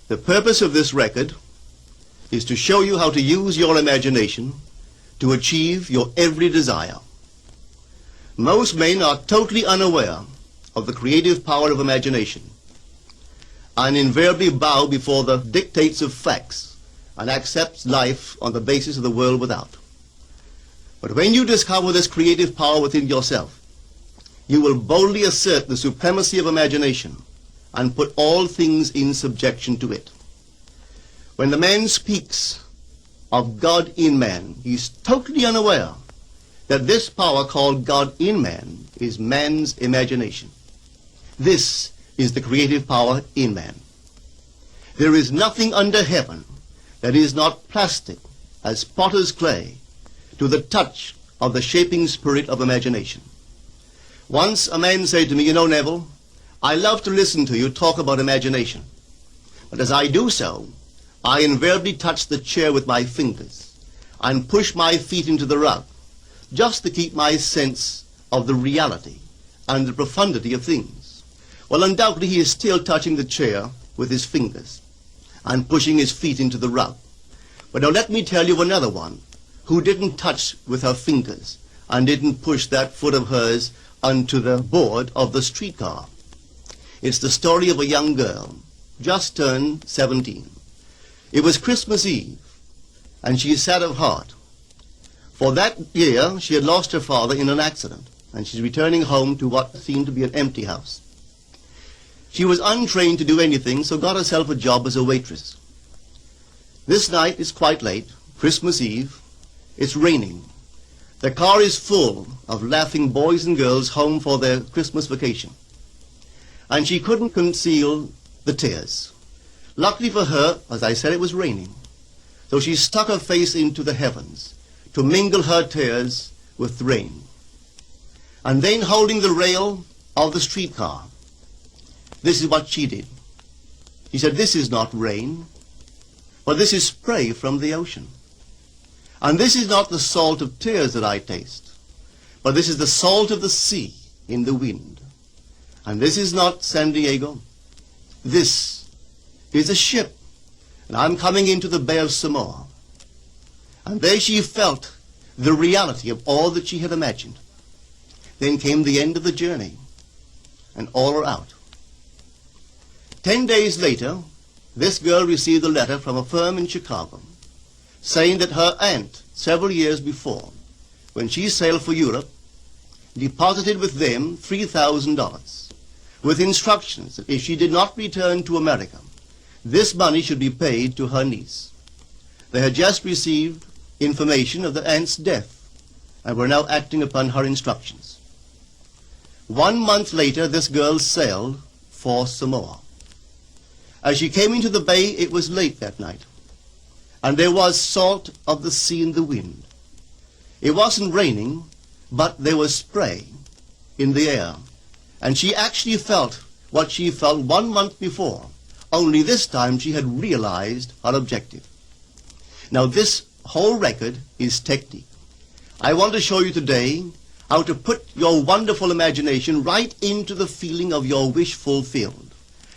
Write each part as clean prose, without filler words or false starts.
The purpose of this record is to show you how to use your imagination to achieve your every desire. Most men are totally unaware of the creative power of imagination and invariably bow before the dictates of facts and accept life on the basis of the world without. But when you discover this creative power within yourself, you will boldly assert the supremacy of imagination and put all things in subjection to it. When the man speaks of God in man, he is totally unaware that this power called God in man is man's imagination. This is the creative power in man. There is nothing under heaven that is not plastic as potter's clay to the touch of the shaping spirit of imagination. Once a man said to me, "You know, Neville, I love to listen to you talk about imagination. But as I do so, I invariably touch the chair with my fingers and push my feet into the rug, just to keep my sense of the reality and the profundity of things." Well, undoubtedly he is still touching the chair with his fingers and pushing his feet into the rug. But now let me tell you another one who didn't touch with her fingers and didn't push that foot of hers onto the board of the streetcar. It's the story of a young girl, just turned 17. It was Christmas Eve, and she is sad of heart. For that year, she had lost her father in an accident, and she's returning home to what seemed to be an empty house. She was untrained to do anything, so got herself a job as a waitress. This night is quite late, Christmas Eve. It's raining. The car is full of laughing boys and girls home for their Christmas vacation. And she couldn't conceal the tears. Luckily for her, as I said, it was raining. So she stuck her face into the heavens to mingle her tears with the rain. And then, holding the rail of the streetcar, this is what she did. She said, "This is not rain, but this is spray from the ocean. And this is not the salt of tears that I taste, but this is the salt of the sea in the wind. And this is not San Diego. This is a ship, and I'm coming into the Bay of Samoa." And there she felt the reality of all that she had imagined. Then came the end of the journey, and all are out. 10 days later, this girl received a letter from a firm in Chicago saying that her aunt, several years before, when she sailed for Europe, deposited with them $3,000 with instructions that if she did not return to America, this money should be paid to her niece. They had just received information of the aunt's death and were now acting upon her instructions. 1 month later, this girl sailed for Samoa. As she came into the bay, it was late that night, and there was salt of the sea in the wind. It wasn't raining, but there was spray in the air, and she actually felt what she felt 1 month before, only this time she had realized her objective. Now this whole record is technique. I want to show you today how to put your wonderful imagination right into the feeling of your wish fulfilled,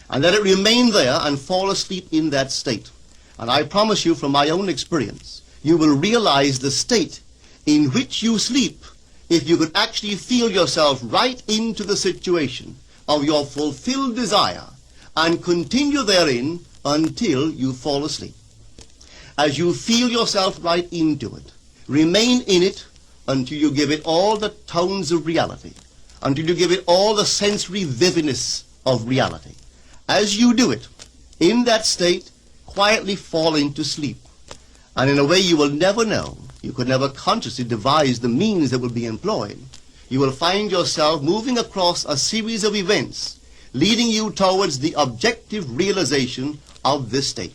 and let it remain there and fall asleep in that state. And I promise you from my own experience, you will realize the state in which you sleep if you could actually feel yourself right into the situation of your fulfilled desire and continue therein until you fall asleep. As you feel yourself right into it, remain in it until you give it all the tones of reality, until you give it all the sensory vividness of reality. As you do it, in that state, quietly fall into sleep. And in a way you will never know, you could never consciously devise the means that will be employed, you will find yourself moving across a series of events leading you towards the objective realization of this state.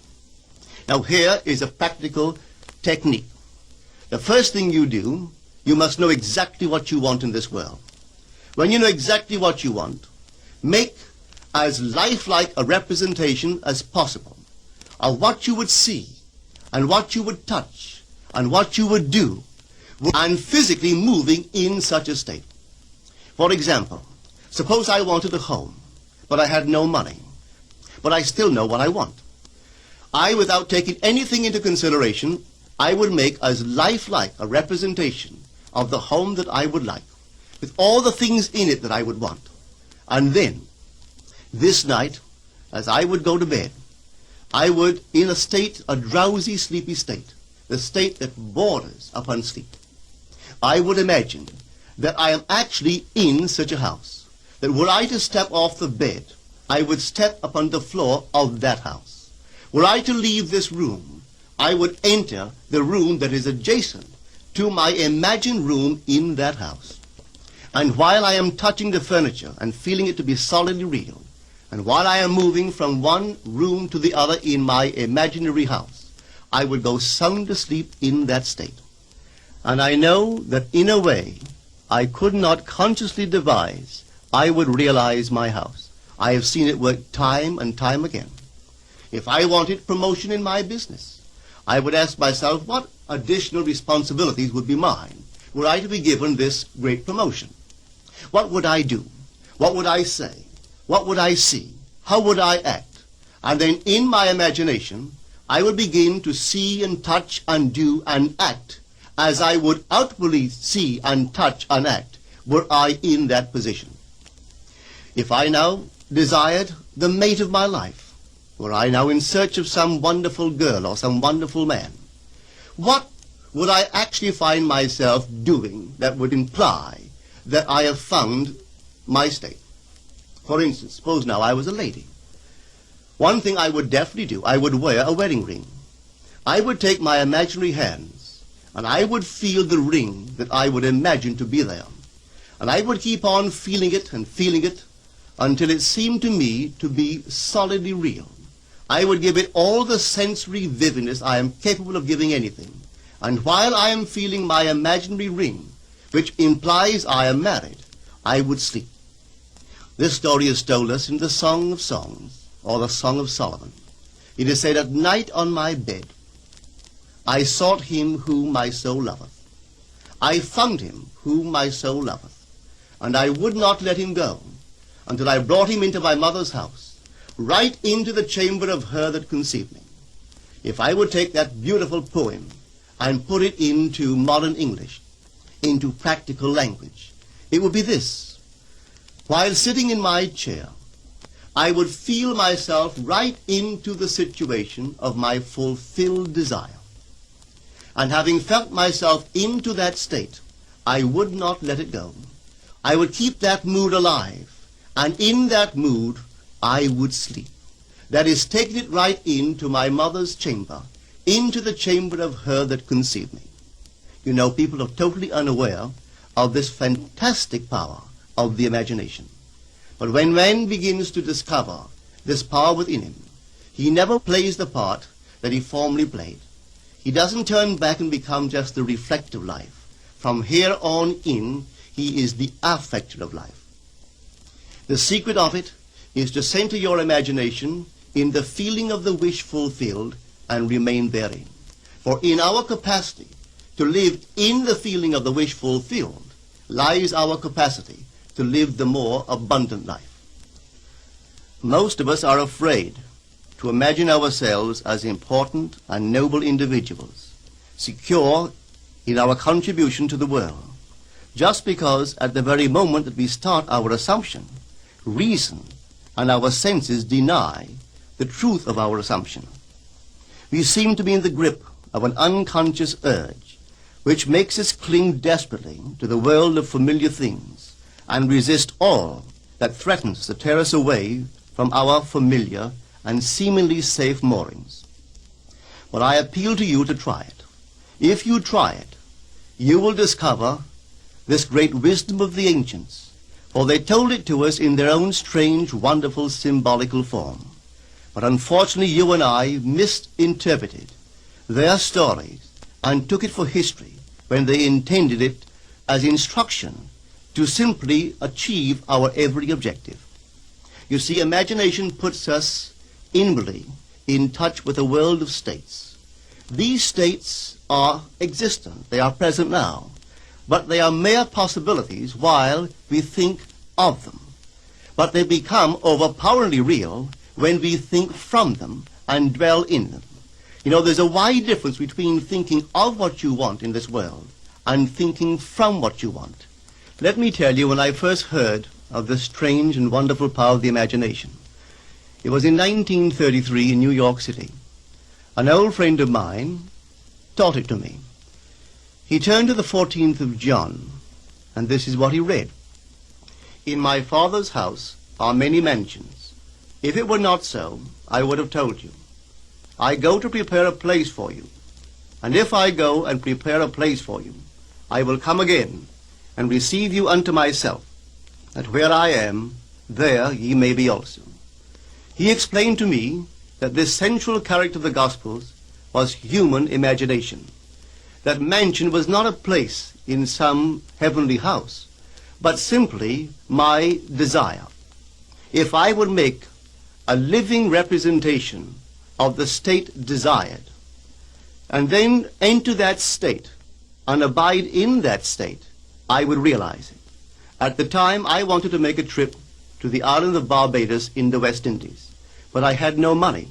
Now here is a practical technique. The first thing you do, you must know exactly what you want in this world. When you know exactly what you want, make as lifelike a representation as possible of what you would see and what you would touch and what you would do, and physically moving in such a state. For example, suppose I wanted a home, but I had no money, but I still know what I want. without taking anything into consideration, I would make as lifelike a representation of the home that I would like, with all the things in it that I would want. And then, this night, as I would go to bed, I would, in a state, a drowsy, sleepy state, the state that borders upon sleep, I would imagine that I am actually in such a house, that were I to step off the bed, I would step upon the floor of that house. Were I to leave this room, I would enter the room that is adjacent to my imagined room in that house. And while I am touching the furniture and feeling it to be solidly real, and while I am moving from one room to the other in my imaginary house, I would go sound asleep in that state. And I know that in a way I could not consciously devise, I would realize my house. I have seen it work time and time again. If I wanted promotion in my business, I would ask myself what additional responsibilities would be mine were I to be given this great promotion. What would I do? What would I say? What would I see? How would I act? And then in my imagination, I would begin to see and touch and do and act as I would outwardly see and touch and act were I in that position. If I now desired the mate of my life, were I now in search of some wonderful girl or some wonderful man, what would I actually find myself doing that would imply that I have found my state? For instance, suppose now I was a lady. One thing I would definitely do, I would wear a wedding ring. I would take my imaginary hands and I would feel the ring that I would imagine to be there. And I would keep on feeling it until it seemed to me to be solidly real. I would give it all the sensory vividness I am capable of giving anything. And while I am feeling my imaginary ring, which implies I am married, I would sleep. This story is told us in the Song of Songs, or the Song of Solomon. It is said, "At night on my bed, I sought him whom my soul loveth. I found him whom my soul loveth, and I would not let him go, until I brought him into my mother's house, right into the chamber of her that conceived me." If I would take that beautiful poem and put it into modern English, into practical language, it would be this. While sitting in my chair, I would feel myself right into the situation of my fulfilled desire. And having felt myself into that state, I would not let it go. I would keep that mood alive, and in that mood, I would sleep. That is, taking it right into my mother's chamber, into the chamber of her that conceived me. You know, people are totally unaware of this fantastic power of the imagination. But when man begins to discover this power within him, he never plays the part that he formerly played. He doesn't turn back and become just the reflective life. From here on in, he is the affecter of life. The secret of it is to center your imagination in the feeling of the wish fulfilled and remain therein. For in our capacity to live in the feeling of the wish fulfilled lies our capacity to live the more abundant life. Most of us are afraid to imagine ourselves as important and noble individuals, secure in our contribution to the world, just because at the very moment that we start our assumption, reason and our senses deny the truth of our assumption. We seem to be in the grip of an unconscious urge which makes us cling desperately to the world of familiar things and resist all that threatens to tear us away from our familiar and seemingly safe moorings. But I appeal to you to try it. If you try it, you will discover this great wisdom of the ancients, for they told it to us in their own strange, wonderful, symbolical form. But unfortunately, you and I misinterpreted their stories and took it for history when they intended it as instruction to simply achieve our every objective. You see, imagination puts us inwardly in touch with a world of states. These states are existent, they are present now, but they are mere possibilities while we think of them. But they become overpoweringly real when we think from them and dwell in them. You know, there's a wide difference between thinking of what you want in this world and thinking from what you want. Let me tell you, when I first heard of the strange and wonderful power of the imagination, it was in 1933 in New York City. An old friend of mine taught it to me. He turned to the 14th of John, and this is what he read. In my Father's house are many mansions. If it were not so, I would have told you. I go to prepare a place for you. And if I go and prepare a place for you, I will come again and receive you unto myself, that where I am, there ye may be also. He explained to me that this central character of the Gospels was human imagination. That mansion was not a place in some heavenly house, but simply my desire. If I would make a living representation of the state desired, and then enter that state and abide in that state, I would realize it. At the time, I wanted to make a trip to the island of Barbados in the West Indies, but I had no money.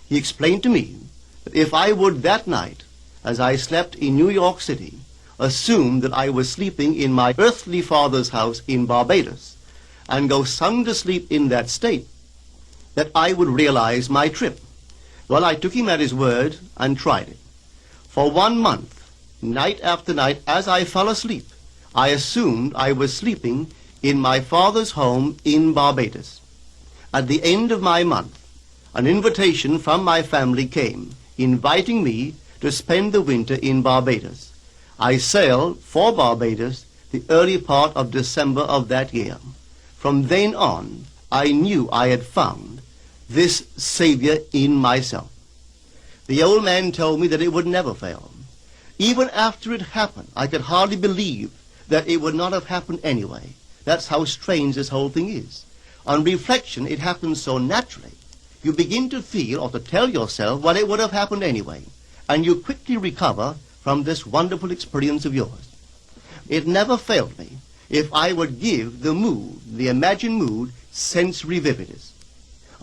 He explained to me that if I would that night, as I slept in New York City, assume that I was sleeping in my earthly father's house in Barbados, and go sound asleep in that state, that I would realize my trip. Well, I took him at his word and tried it. For 1 month, night after night, as I fell asleep, I assumed I was sleeping in my father's home in Barbados. At the end of my month, an invitation from my family came, inviting me to spend the winter in Barbados. I sailed for Barbados the early part of December of that year. From then on, I knew I had found this Savior in myself. The old man told me that it would never fail. Even after it happened, I could hardly believe that it would not have happened anyway. That's how strange this whole thing is. On reflection, it happens so naturally. You begin to feel or to tell yourself, well, it would have happened anyway. And you quickly recover from this wonderful experience of yours. It never failed me if I would give the mood, the imagined mood, sensory vividness.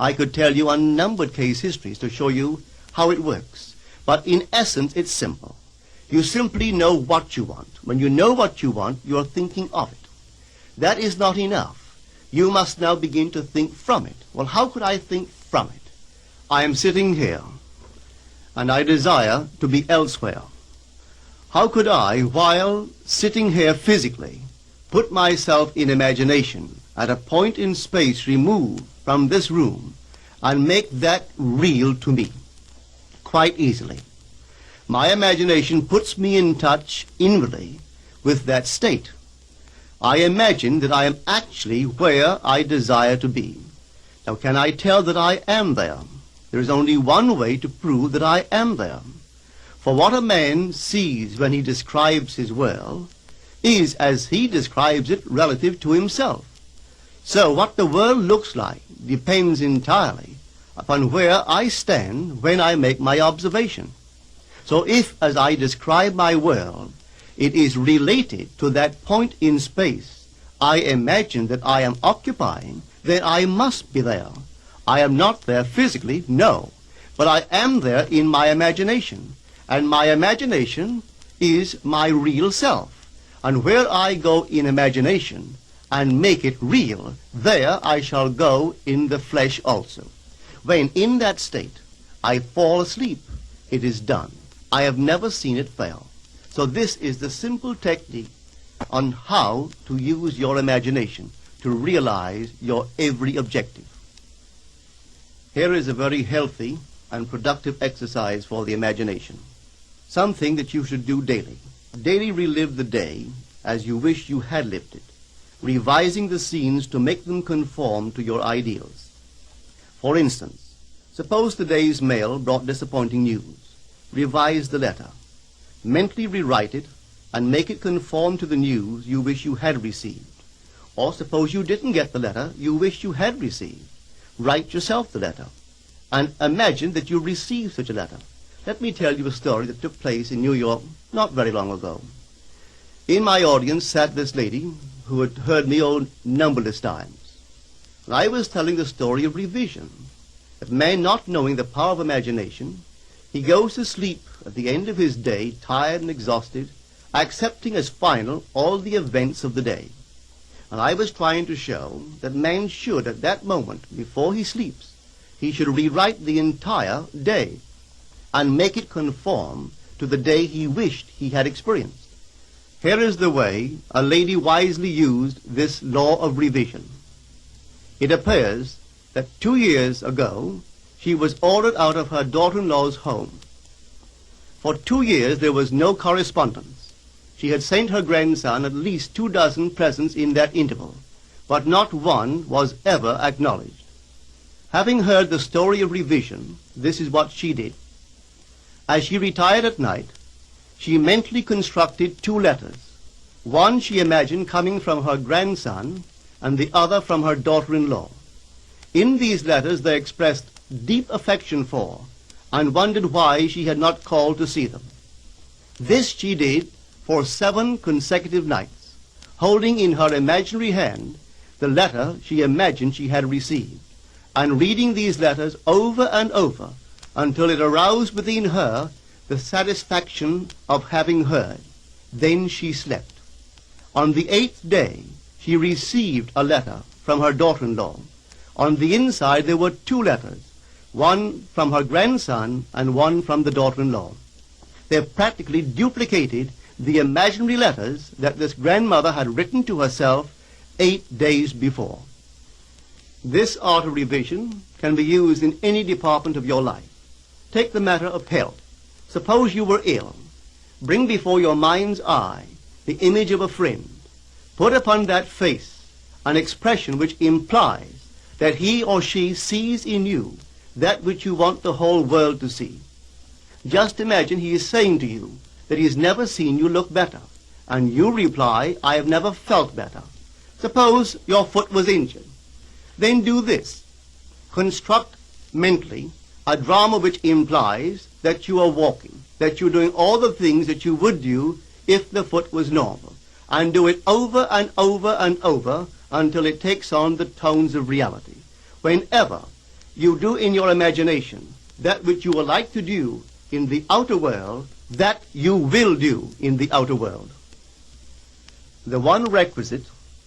I could tell you unnumbered case histories to show you how it works. But in essence, it's simple. You simply know what you want. When you know what you want, you're thinking of it. That is not enough. You must now begin to think from it. Well, how could I think from it? I am sitting here, and I desire to be elsewhere. How could I, while sitting here physically, put myself in imagination at a point in space removed from this room and make that real to me? Quite easily. My imagination puts me in touch inwardly with that state. I imagine that I am actually where I desire to be. Now, can I tell that I am there? There is only one way to prove that I am there. For what a man sees when he describes his world is as he describes it relative to himself. So what the world looks like depends entirely upon where I stand when I make my observation. So if, as I describe my world, it is related to that point in space I imagine that I am occupying, then I must be there. I am not there physically, no, but I am there in my imagination, and my imagination is my real self. And where I go in imagination and make it real, there I shall go in the flesh also. When in that state I fall asleep, it is done. I have never seen it fail. So this is the simple technique on how to use your imagination to realize your every objective. Here is a very healthy and productive exercise for the imagination. Something that you should do daily. Daily relive the day as you wish you had lived it, revising the scenes to make them conform to your ideals. For instance, suppose the day's mail brought disappointing news. Revise the letter. Mentally rewrite it and make it conform to the news you wish you had received. Or suppose you didn't get the letter you wish you had received. Write yourself the letter and imagine that you received such a letter. Let me tell you a story that took place in New York not very long ago. In my audience sat this lady who had heard me numberless times. And I was telling the story of revision. that man, not knowing the power of imagination, he goes to sleep at the end of his day, tired and exhausted, accepting as final all the events of the day. And I was trying to show that man should, at that moment, before he sleeps, he should rewrite the entire day and make it conform to the day he wished he had experienced. Here is the way a lady wisely used this law of revision. It appears that 2 years ago she was ordered out of her daughter-in-law's home. For 2 years there was no correspondence. She had sent her grandson at least 24 presents in that interval, but not one was ever acknowledged. Having heard the story of revision, this is what she did. As she retired at night, she mentally constructed 2 letters. One she imagined coming from her grandson, and the other from her daughter-in-law. In these letters they expressed deep affection for, and wondered why she had not called to see them. This she did for 7 consecutive nights, holding in her imaginary hand the letter she imagined she had received, and reading these letters over and over until it aroused within her the satisfaction of having heard. Then she slept. On the 8th day, she received a letter from her daughter-in-law. On the inside there were 2 letters, one from her grandson and one from the daughter-in-law. They practically duplicated the imaginary letters that this grandmother had written to herself 8 days before. This art of revision can be used in any department of your life. Take the matter of health. Suppose you were ill. Bring before your mind's eye the image of a friend. Put upon that face an expression which implies that he or she sees in you that which you want the whole world to see. Just imagine he is saying to you that he has never seen you look better, and you reply, I have never felt better. Suppose your foot was injured. Then do this. Construct mentally a drama which implies that you are walking, that you're doing all the things that you would do if the foot was normal, and do it over and over and over until it takes on the tones of reality. Whenever you do in your imagination that which you would like to do in the outer world, that you will do in the outer world. The one requisite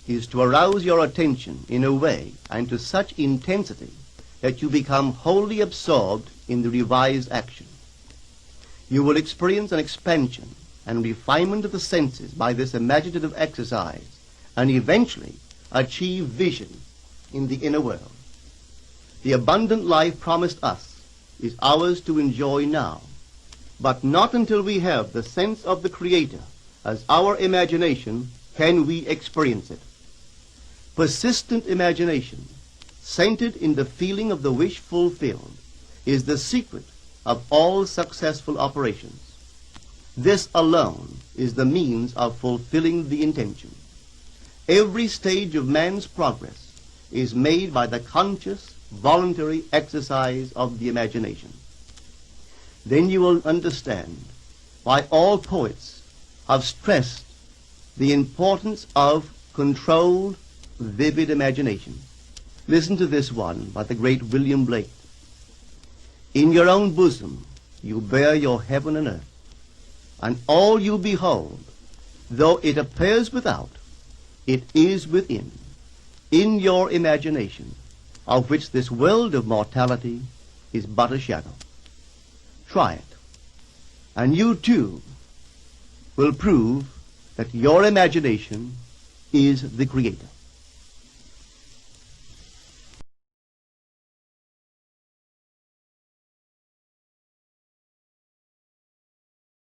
is to arouse your attention in a way and to such intensity that you become wholly absorbed in the revised action. You will experience an expansion and refinement of the senses by this imaginative exercise, and eventually achieve vision in the inner world. The abundant life promised us is ours to enjoy now, but not until we have the sense of the Creator as our imagination can we experience it. Persistent imagination, centered in the feeling of the wish fulfilled, is the secret of all successful operations. This alone is the means of fulfilling the intention. Every stage of man's progress is made by the conscious, voluntary exercise of the imagination. Then you will understand why all poets have stressed the importance of controlled, vivid imagination. Listen to this one by the great William Blake. In your own bosom you bear your heaven and earth, and all you behold, though it appears without, it is within, in your imagination, of which this world of mortality is but a shadow. Try it, and you too will prove that your imagination is the Creator.